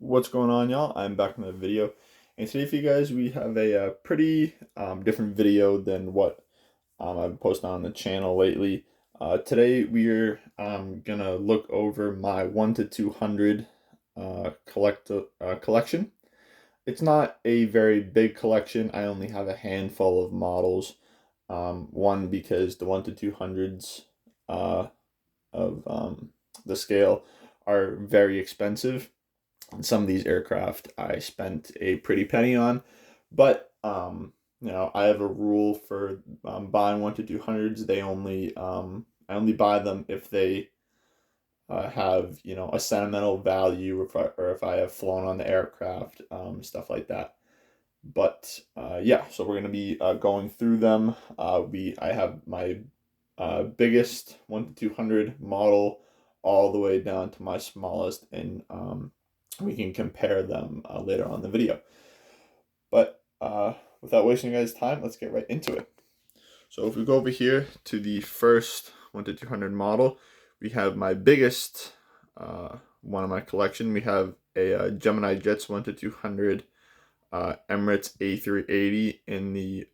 What's going on, y'all? I'm back with another video, and today for you guys we have a pretty different video than what I've posted on the channel lately. Today we're gonna look over my 1 to 200 collection. It's not a very big collection. I only have a handful of models. One, because the 1 to 200s of the scale are very expensive. Some of these aircraft I spent a pretty penny on, but I have a rule for buying 1 to 200s. I only buy them if they have a sentimental value, or if I have flown on the aircraft, stuff like that. But yeah, so we're gonna be going through them. I have my biggest 1 to 200 model all the way down to my smallest, and we can compare them later on in the video. But without wasting you guys' time, let's get right into it. So if we go over here to the first 1 to 200 model, we have my biggest one of my collection. We have a Gemini Jets 1 to 200 Emirates A380 in the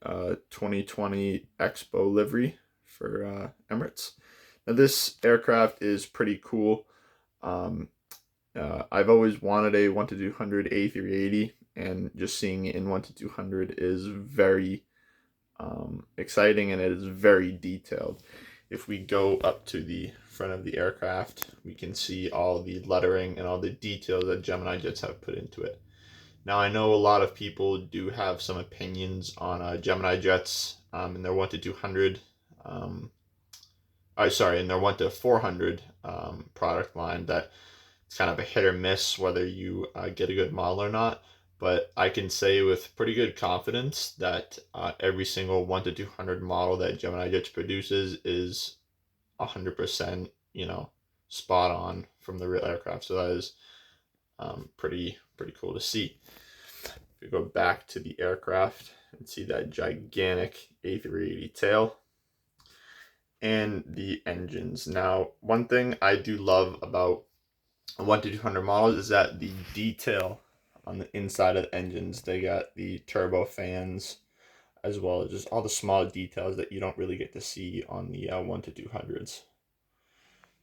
2020 Expo livery for Emirates. Now this aircraft is pretty cool. I've always wanted a 1 to 200 A380, and just seeing it in 1 to 200 is very exciting, and it is very detailed. If we go up to the front of the aircraft, we can see all the lettering and all the details that Gemini Jets have put into it. Now, I know a lot of people do have some opinions on Gemini Jets in their 1 to 200, in their 1 to 400 product line, that it's kind of a hit or miss whether you get a good model or not. But I can say with pretty good confidence that every single 1 to 200 model that Gemini Jets produces is 100%, spot on from the real aircraft. So that is pretty cool to see. If we go back to the aircraft and see that gigantic A380 tail and the engines. Now, one thing I do love about 1 to 200 models is that the detail on the inside of the engines. They got the turbo fans, as well as just all the small details that you don't really get to see on the 1 to 200s.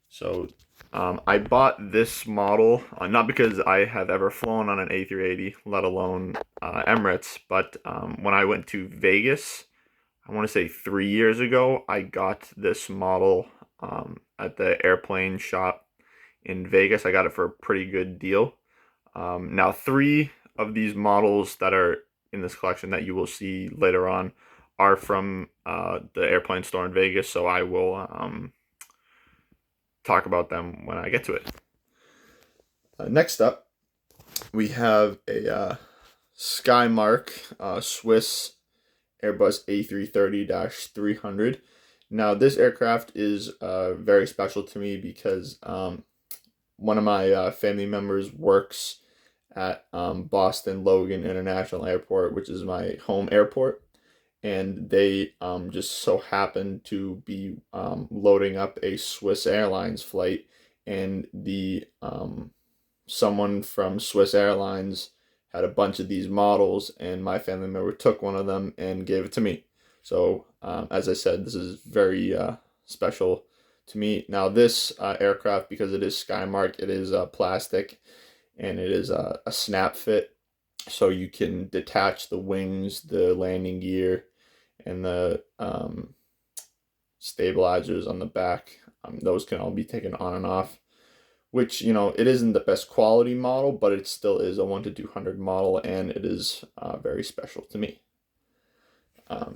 So I bought this model not because I have ever flown on an A380, let alone Emirates, but when I went to Vegas, I want to say 3 years ago, I got this model at the airplane shop in Vegas. I got it for a pretty good deal. Now, 3 of these models that are in this collection that you will see later on are from the airplane store in Vegas, so I will talk about them when I get to it. Next up, we have a Skymark Swiss Airbus A330-300. Now, this aircraft is very special to me because one of my family members works at Boston Logan International Airport, which is my home airport, and they just so happened to be loading up a Swiss Airlines flight, and the someone from Swiss Airlines had a bunch of these models, and my family member took one of them and gave it to me. So as I said, this is very special to me. Now, this aircraft, because it is Skymark, it is plastic, and it is a snap fit, so you can detach the wings, the landing gear, and the stabilizers on the back. Those can all be taken on and off, which, it isn't the best quality model, but it still is a 1 to 200 model, and it is very special to me.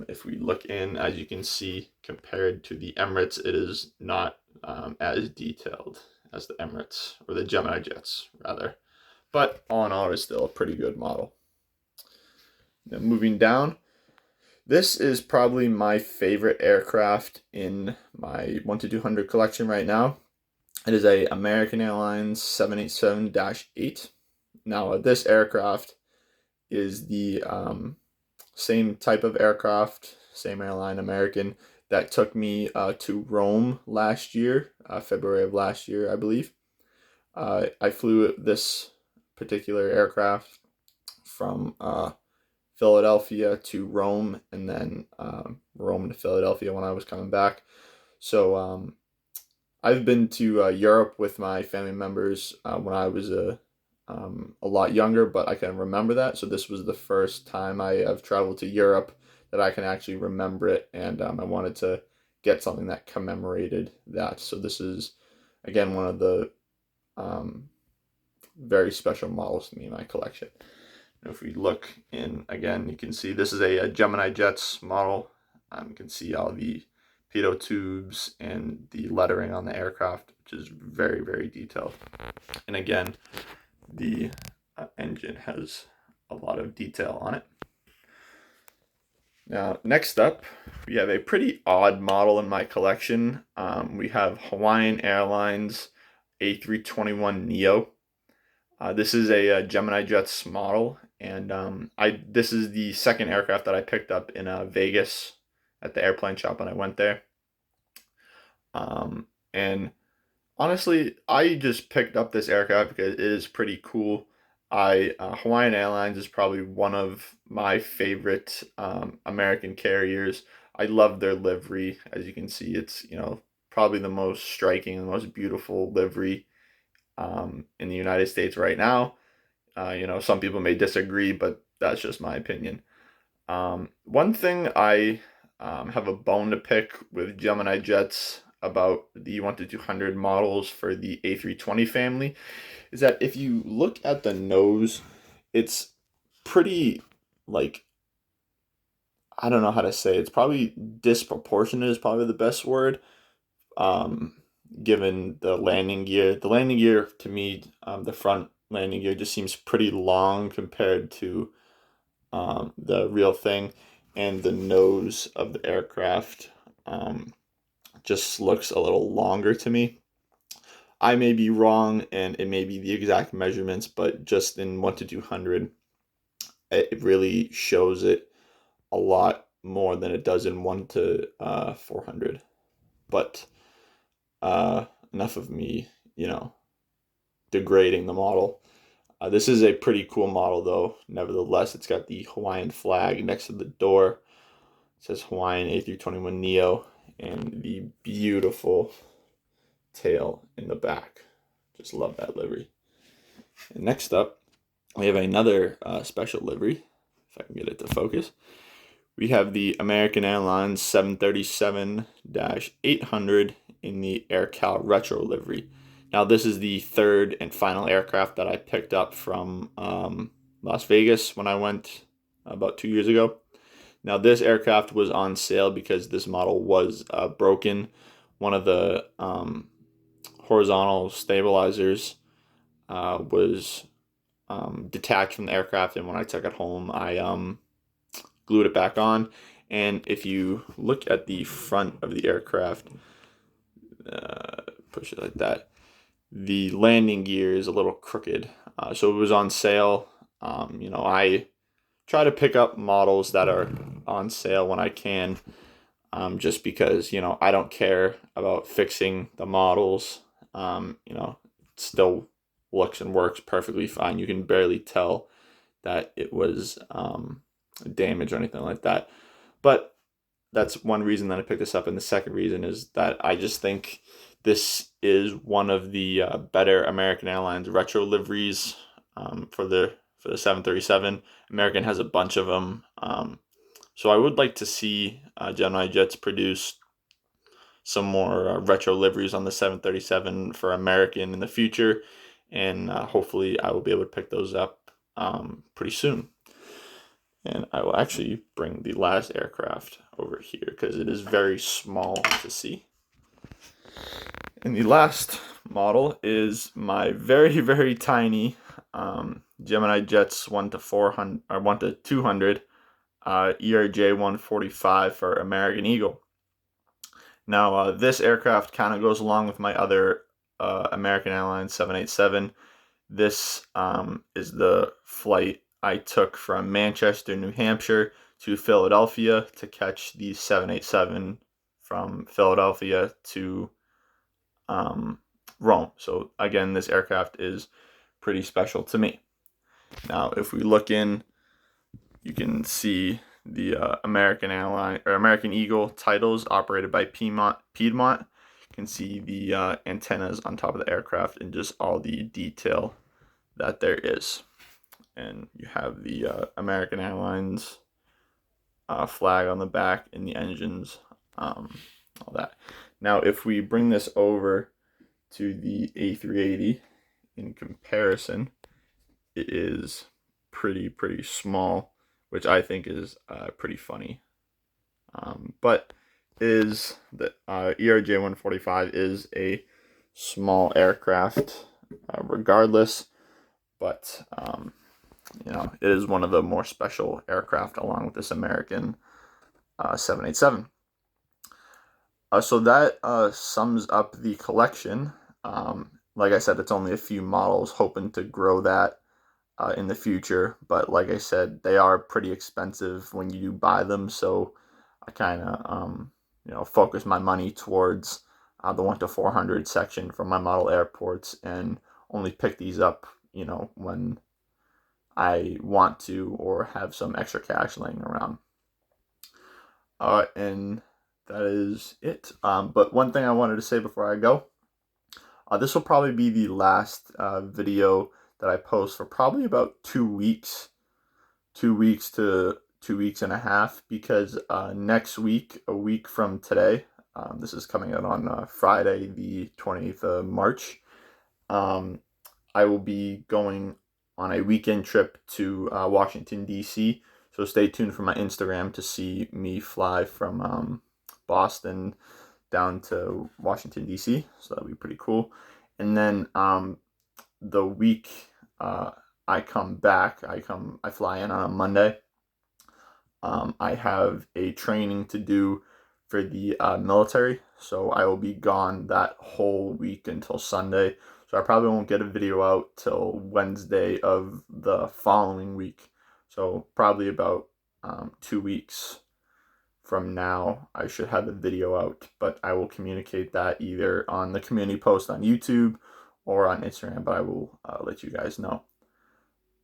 If we look in, as you can see, compared to the Emirates, it is not as detailed as the Emirates, or the Gemini Jets, rather. But all in all, it's still a pretty good model. Now, moving down, this is probably my favorite aircraft in my 1 to 200 collection right now. It is a American Airlines 787-8. Now, this aircraft is the same type of aircraft, same airline, American, that took me to Rome last year, February of last year, I believe. I flew this particular aircraft from Philadelphia to Rome, and then Rome to Philadelphia when I was coming back. So I've been to Europe with my family members when I was a lot younger, but I can remember that. So this was the first time I have traveled to Europe that I can actually remember it, and I wanted to get something that commemorated that. So this is, again, one of the um, very special models to me in my collection. And if we look in again, you can see this is a Gemini Jets model. You can see all the pitot tubes and the lettering on the aircraft, which is very, very detailed. And again, the engine has a lot of detail on it. Now, next up, we have a pretty odd model in my collection. We have Hawaiian Airlines A321neo. This is a Gemini Jets model, and this is the second aircraft that I picked up in Vegas at the airplane shop when I went there. And honestly, I just picked up this aircraft because it is pretty cool. Hawaiian Airlines is probably one of my favorite American carriers. I love their livery. As you can see, it's probably the most striking and most beautiful livery in the United States right now. Some people may disagree, but that's just my opinion. One thing I have a bone to pick with Gemini Jets about the 1 to 200 models for the A320 family is that if you look at the nose, it's pretty, like, I don't know how to say it. It's probably disproportionate is probably the best word, given the landing gear. The landing gear, to me, the front landing gear just seems pretty long compared to the real thing, and the nose of the aircraft just looks a little longer to me. I may be wrong, and it may be the exact measurements, but just in 1 to 200, it really shows it a lot more than it does in 1 to 400. But enough of me, degrading the model. This is a pretty cool model, though. Nevertheless, it's got the Hawaiian flag next to the door. It says Hawaiian A321neo, and the beautiful tail in the back. Just love that livery. And next up, we have another special livery, if I can get it to focus. We have the American Airlines 737-800 in the AirCal Retro livery. Now, this is the third and final aircraft that I picked up from Las Vegas when I went about 2 years ago. Now, this aircraft was on sale because this model was broken. One of the horizontal stabilizers was detached from the aircraft, and when I took it home, I glued it back on. And if you look at the front of the aircraft, push it like that, the landing gear is a little crooked. So it was on sale. I try to pick up models that are on sale when I can, just because, I don't care about fixing the models. It still looks and works perfectly fine. You can barely tell that it was damaged or anything like that. But that's one reason that I picked this up. And the second reason is that I just think this is one of the better American Airlines retro liveries for the 737. American has a bunch of them. So I would like to see Gemini Jets produce some more retro liveries on the 737 for American in the future. And hopefully I will be able to pick those up pretty soon. And I will actually bring the last aircraft over here because it is very small to see. And the last model is my very, very tiny Gemini Jets 1 to 400 or 1 to 200 ERJ 145 for American Eagle. Now, this aircraft kind of goes along with my other American Airlines 787. This is the flight I took from Manchester, New Hampshire to Philadelphia to catch the 787 from Philadelphia to Rome. So again, this aircraft is pretty special to me. Now, if we look in, you can see the American Airline or American Eagle titles operated by Piedmont. You can see the antennas on top of the aircraft and just all the detail that there is. And you have the American Airlines flag on the back and the engines, all that. Now, if we bring this over to the A380 in comparison, it is pretty small, which I think is pretty funny. But is the ERJ 145 is a small aircraft, regardless. But it is one of the more special aircraft, along with this American 787. So that sums up the collection. Like I said, it's only a few models, hoping to grow that in the future. But like I said, they are pretty expensive when you buy them. So I kind of focus my money towards the 1 to 400 section from my model airports, and only pick these up, when I want to or have some extra cash laying around. And that is it. But one thing I wanted to say before I go, this will probably be the last video that I post for probably about 2 weeks, 2 weeks to 2 weeks and a half, because next week, a week from today, this is coming out on Friday, the 20th of March, I will be going on a weekend trip to Washington, D.C., so stay tuned for my Instagram to see me fly from Boston down to Washington, D.C., so that'll be pretty cool. And then the week I come back, I fly in on a Monday. I have a training to do for the military, so I will be gone that whole week until Sunday. So I probably won't get a video out till Wednesday of the following week. So probably about 2 weeks from now, I should have a video out, but I will communicate that either on the community post on YouTube or on Instagram, but I will let you guys know.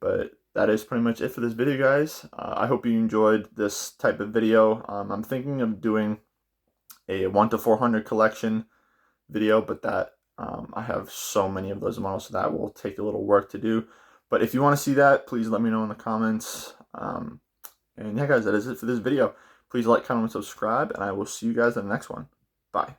But that is pretty much it for this video, guys. I hope you enjoyed this type of video. I'm thinking of doing a 1 to 400 collection video, but that I have so many of those models, so that will take a little work to do. But if you want to see that, please let me know in the comments. And yeah, guys, that is it for this video. Please like, comment, and subscribe, and I will see you guys in the next one. Bye.